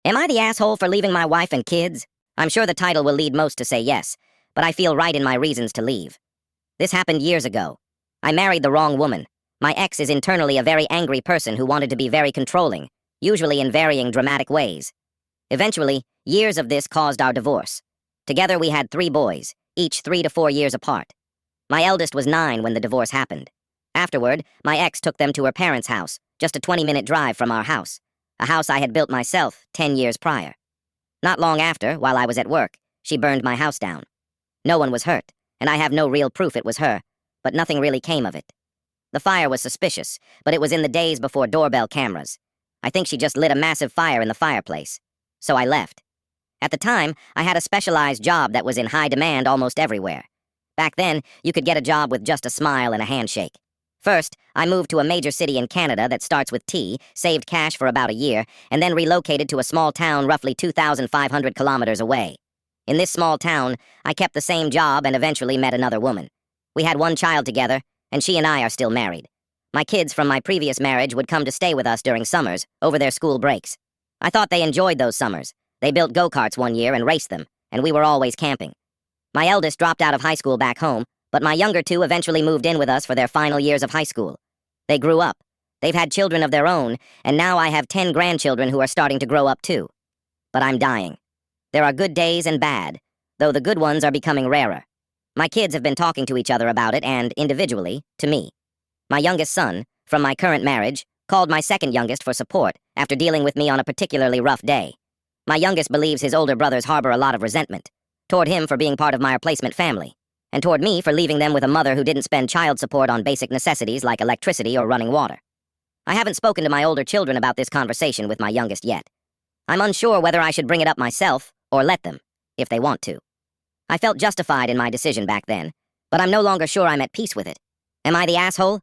Am I the asshole for leaving my wife and kids? I'm sure the title will lead most to say yes, but I feel right in my reasons to leave. This happened years ago. I married the wrong woman. My ex is internally a very angry person who wanted to be very controlling, usually in varying dramatic ways. Eventually, years of this caused our divorce. Together we had 3 boys, each 3 to 4 years apart. My eldest was 9 when the divorce happened. Afterward, my ex took them to her parents' house, just a 20-minute drive from our house, a house I had built myself 10 years prior. Not long after, while I was at work, she burned my house down. No one was hurt, and I have no real proof it was her, but nothing really came of it. The fire was suspicious, but it was in the days before doorbell cameras. I think she just lit a massive fire in the fireplace. So I left. At the time, I had a specialized job that was in high demand almost everywhere. Back then, you could get a job with just a smile and a handshake. First, I moved to a major city in Canada that starts with T, saved cash for about a year, and then relocated to a small town roughly 2,500 kilometers away. In this small town, I kept the same job and eventually met another woman. We had 1 child together, and she and I are still married. My kids from my previous marriage would come to stay with us during summers, over their school breaks. I thought they enjoyed those summers. They built go-karts one year and raced them, and we were always camping. My eldest dropped out of high school back home, but my younger 2 eventually moved in with us for their final years of high school. They grew up. They've had children of their own, and now I have 10 grandchildren who are starting to grow up too. But I'm dying. There are good days and bad, though the good ones are becoming rarer. My kids have been talking to each other about it and, individually, to me. My youngest son, from my current marriage, called my second youngest for support after dealing with me on a particularly rough day. My youngest believes his older brothers harbor a lot of resentment, toward him for being part of my replacement family, and toward me for leaving them with a mother who didn't spend child support on basic necessities like electricity or running water. I haven't spoken to my older children about this conversation with my youngest yet. I'm unsure whether I should bring it up myself or let them, if they want to. I felt justified in my decision back then, but I'm no longer sure I'm at peace with it. Am I the asshole?